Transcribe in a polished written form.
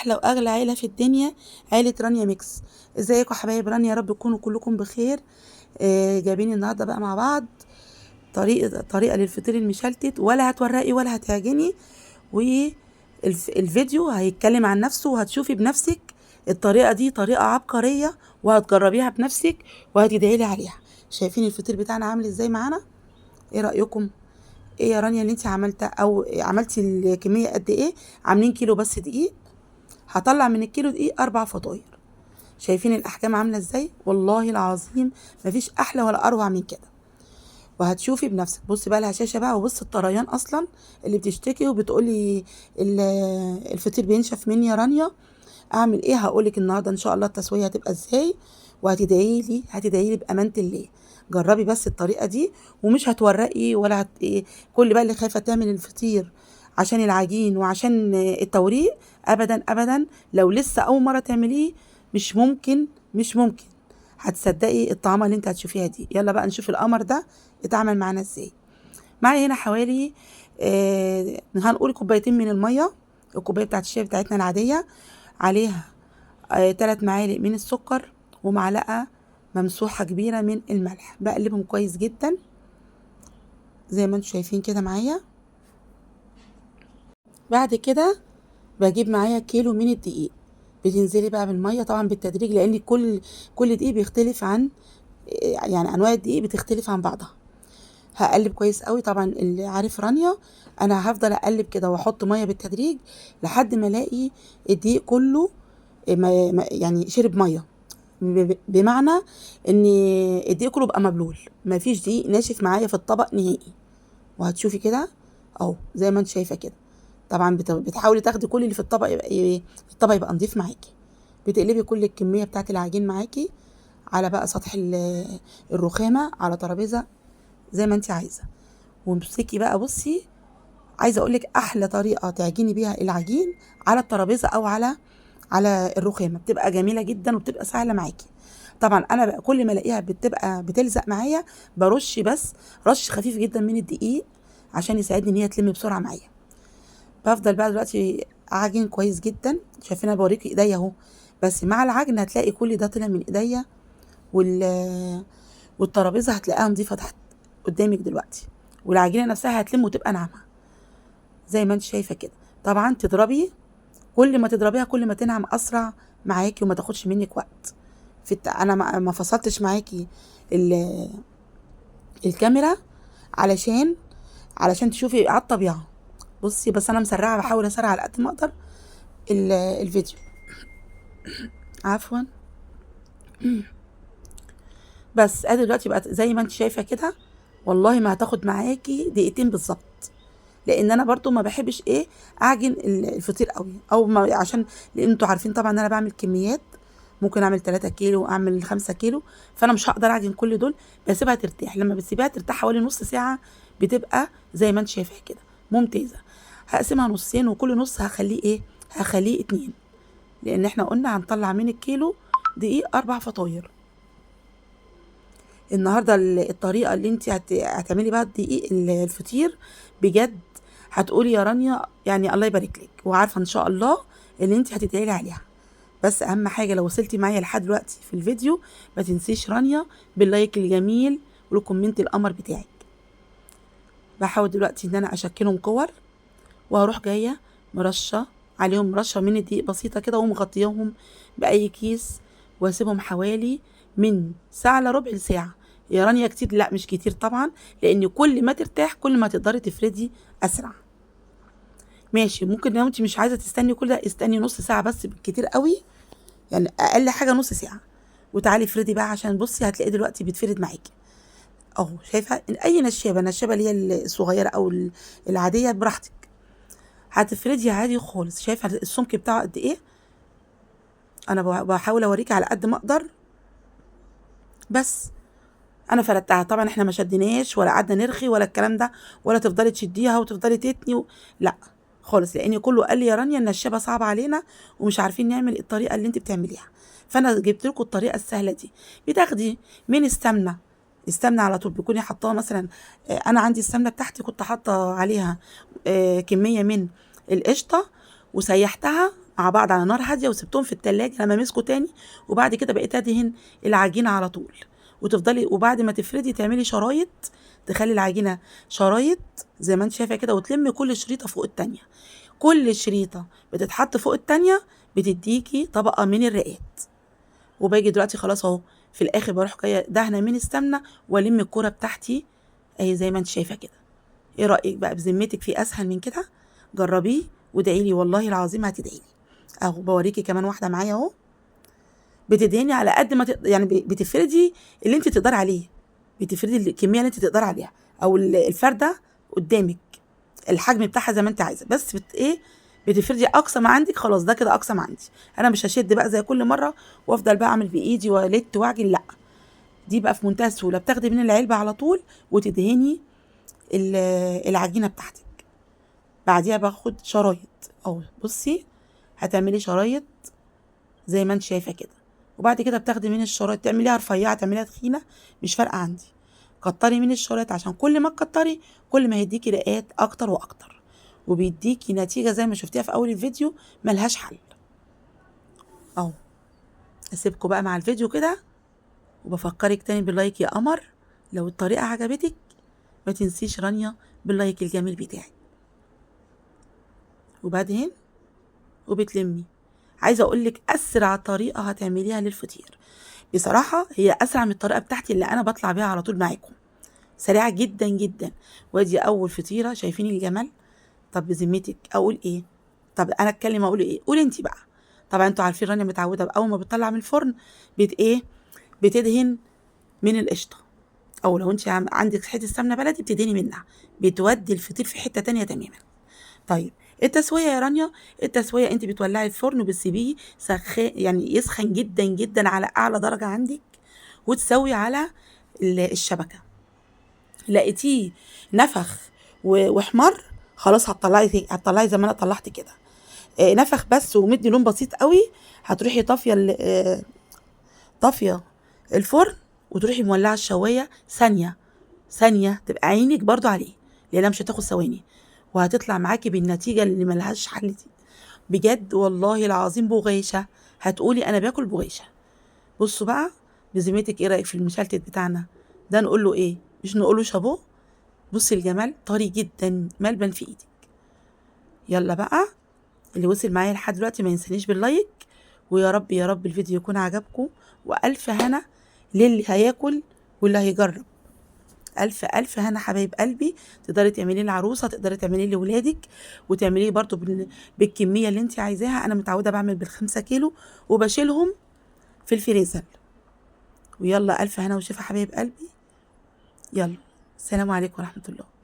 احلى واغلى عيله في الدنيا، عيله رانيا ميكس. ازيكم يا حبايب رانيا؟ يا رب تكونوا كلكم بخير. جايبين النهارده بقى مع بعض طريقه للفطير المشلتت، ولا هتورقي ولا هتعجني، والفيديو هيتكلم عن نفسه وهتشوفي بنفسك. الطريقه دي طريقه عبقريه وهتجربيها بنفسك وهتدعي لي عليها. شايفين الفطير بتاعنا عامل ازاي معانا؟ ايه رايكم؟ ايه يا رانيا اللي انت عملتها، او عملتي الكميه قد ايه؟ عاملين كيلو بس دقيق، هطلع من الكيلو دقيق 4 فطاير. شايفين الاحجام عامله ازاي؟ والله العظيم مفيش احلى ولا اروع من كده، وهتشوفي بنفسك. بصي بقى الهشاشه بقى، وبص الطريان اصلا اللي بتشتكي وبتقولي الفطير بينشف مني يا رانيا، اعمل ايه؟ هقولك النهارده ان شاء الله التسويه هتبقى ازاي، وهتدعي لي بامانه الله. جربي بس الطريقه دي ومش هتورقي ولا إيه. كل بقى اللي خايفه تعمل الفطير عشان العجين وعشان التوريق، ابدا ابدا. لو لسه اول مره تعمليه مش ممكن هتصدقي الطعامه اللي انت هتشوفيها دي. يلا بقى نشوف القمر ده اتعمل معانا ازاي. معايا هنا حوالي هنقول كوبايتين من الميه، الكوبايه بتاعت الشاي بتاعتنا العاديه، عليها 3 معالق من السكر، ومعلقه ممسوحه كبيره من الملح. بقلبهم كويس جدا زي ما انتم شايفين كده معايا. بعد كده بجيب معايا كيلو من الدقيق، بتنزلي بقى بالميه طبعا بالتدريج، لان كل دقيق بيختلف عن يعني انواع الدقيق بتختلف عن بعضها. هقلب كويس قوي. طبعا اللي عارف رانيا، انا هفضل اقلب كده واحط ميه بالتدريج لحد ما الاقي الدقيق كله يعني شرب ميه، بمعنى ان الدقيق كله بقى مبلول، مفيش دقيق ناشف معايا في الطبق نهائي. وهتشوفي كده اهو زي ما انت شايفه كده. طبعا بتحاولي تاخدي كل اللي في الطبق يبقى نضيف معاكي. بتقلبي كل الكميه بتاعت العجين معاكي على بقى سطح الرخامه، على ترابيزه زي ما انت عايزه. وامسكي بقى، بصي عايزه اقولك احلى طريقه تعجني بيها العجين على الترابيزه او على الرخامه، بتبقى جميله جدا وبتبقى سهله معاكي. طبعا انا بقى كل ما الاقيها بتبقى بتلزق معايا برش بس رش خفيف جدا من الدقيق عشان يساعدني ان هي تلم بسرعه معايا. بفضل بقى دلوقتي اعجن كويس جدا. شايفين انا بوريكي ايديا اهو، بس مع العجن هتلاقي كل ده طلع من ايديا، والترابيزه هتلاقيها نظيفه تحت قدامك دلوقتي، والعجينه نفسها هتلم وتبقى ناعمه زي ما انت شايفه كده. طبعا تضربي، كل ما تضربيها كل ما تنعم اسرع معاكي وما تاخدش منك وقت. انا ما فصلتش معاكي الكاميرا علشان تشوفي على الطبيعه. بصي بس انا مسرعه، بحاول اسرع على قد ما اقدر الفيديو. عفوا. بس ادي دلوقتي بقت زي ما انت شايفه كده. والله ما هتاخد معاكي دقيقتين بالظبط، لان انا برضو ما بحبش اعجن الفطير قوي، او ما عشان لان انتوا عارفين طبعا ان انا بعمل كميات، ممكن اعمل 3 كيلو، اعمل 5 كيلو، فانا مش هقدر اعجن كل دول. بسيبها ترتاح، لما بتسيبها ترتاح حوالي نص ساعه بتبقى زي ما انت شايفاها كده ممتازه. هقسمها نصين، وكل نص هخليه 2، لان احنا قلنا هنطلع من الكيلو دقيق 4 فطاير. النهارده الطريقه اللي انت هتعملي بقى الدقيق الفطير بجد هتقولي يا رانيا يعني الله يبارك لك، وعارفه ان شاء الله اللي انت هتدعي لي عليها. بس اهم حاجه لو وصلتي معايا لحد دلوقتي في الفيديو ما تنسيش رانيا باللايك الجميل والكومنت القمر بتاعك. بحاول دلوقتي ان انا اشكلهم كور، وهروح جايه مرشه عليهم رشه من الدقيق بسيطه كده، ومغطياهم باي كيس، واسيبهم حوالي من ساعه لربع ساعه. يا رانيا كتير؟ لا مش كتير طبعا، لان كل ما ترتاح كل ما تقدري تفردي اسرع. ماشي، ممكن لو انت مش عايزه تستني كل ده استني نص ساعه بس بالكتير قوي، يعني اقل حاجه نص ساعه، وتعالي افردي بقى. عشان بصي هتلاقي دلوقتي بيتفرد معاكي اهو. شايفه اي نشابه اللي هي الصغيره او العاديه براحتك، هتفردي عادي خالص. شايفه السمك بتاعه قد ايه؟ انا بحاول اوريكي على قد ما اقدر. بس انا فردتها طبعا، احنا ما شدناش ولا قعدنا نرخي ولا الكلام ده، ولا تفضلي تشديها وتفضلي تتني لا خالص، لان كله قال لي يا رانيا النشابه صعبه علينا ومش عارفين نعمل الطريقه اللي انت بتعمليها. فانا جبت لكم الطريقه السهله دي. بتاخدي من السمنه على طول، بتكوني حطاها مثلا. انا عندي السمنه بتاعتي كنت حاطه عليها كميه من القشطه، وسيحتها مع بعض على نار هاديه وسبتهم في التلاجة لما مسكوا تاني. وبعد كده بقيت ادهن العجينه على طول، وتفضلي وبعد ما تفردي تعملي شرايط، تخلي العجينه شرايط زي ما انت شايفه كده، وتلمي كل شريطه فوق التانيه. كل شريطه بتتحط فوق التانيه بتديكي طبقه من الرقات. وباجي دلوقتي خلاص اهو في الاخر بروح جايه دهنه من السمنه والم الكوره بتاعتي اهي زي ما انت شايفه كده. ايه رايك بقى بذمتك في اسهل من كده؟ جربيه وادعي لي والله العظيم هتدعي لي. اهو بوريكي كمان واحده معايا اهو. بتدهني على قد ما يعني بتفردي اللي انت تقدري عليه، بتفردي الكميه اللي انت تقدري عليها، او الفرده قدامك الحجم بتاعها زي ما انت عايزه، بس ايه بتفردي اقصى ما عندك. خلاص ده كده اقصى ما عندي. انا مش هشد بقى زي كل مره وافضل بقى اعمل بايدي والت واعجن، لا. دي بقى في منتهى السهوله، بتاخدي من العلبه على طول وتدهني العجينه بتاعتك. بعديها باخد شرايط اهو، بصي هتعملي شرايط زي ما انت شايفه كده. وبعد كده بتاخدي من الشرايط تعمليها رفيعه تعمليها تخينه، مش فارقه عندي. كتري من الشرايط عشان كل ما تكتري كل ما هيديكي رقات اكتر واكتر، وبيديكي نتيجه زي ما شفتيها في اول الفيديو ملهاش حل. اهو اسيبكم بقى مع الفيديو كده، وبفكرك تاني باللايك يا قمر. لو الطريقه عجبتك ما تنسيش رانيا باللايك الجميل بتاعك. وبعدين وبتلمي. عايزه اقول لك اسرع طريقه هتعمليها للفطير، بصراحه هي اسرع من الطريقه بتاعتي اللي انا بطلع بيها على طول معاكم، سريعه جدا جدا. وادي اول فطيره، شايفين الجمال؟ طب بذمتك اقول ايه؟ طب انا اتكلم اقول ايه؟ قولي انت بقى. طبعا انتوا عارفين رانيا متعوده اول ما بتطلع من الفرن ايه بتدهن من القشطه، او لو انت عندك حته سمنه بلدي بتدهني منها، بتودي الفطير في حته تانية تماما. طيب التسويه يا رانيا، التسويه انت بتولعي الفرن وبتسيبيه يعني يسخن جدا جدا على اعلى درجه عندك، وتسوي على الشبكه. لقيتيه نفخ واحمر، خلاص هتطلعي زي ما انا طلعت كده. نفخ بس ومدي لون بسيط قوي، هتروحي طافيه الفرن، وتروحي مولعه الشوايه ثانيه ثانيه، تبقى عينك برضو عليه لانها مش هتاخد ثواني، وهتطلع معاكي بالنتيجه اللي ملهاش حل دي. بجد والله العظيم بغيشه، هتقولي انا باكل بغيشه. بصوا بقى بذمتك ايه رايك في المشلتت بتاعنا ده؟ نقول له ايه؟ مش نقول له شابوه؟ بصي الجمال، طري جدا ملبن في ايدك. يلا بقى اللي وصل معايا لحد دلوقتي ما ينسانيش باللايك، ويا رب يا رب الفيديو يكون عجبكم، والف هنا للي هياكل واللي هيجرب. الف الف هنا حبايب قلبي. تقدري تعمليه لعروسه، تقدري تعمليه لولادك، وتعمليه برضو بالكميه اللي انت عايزاها. انا متعوده بعمل بال5 كيلو وبشيلهم في الفريزر. ويلا الف هنا وشفا حبايب قلبي. يلا السلام عليكم ورحمه الله.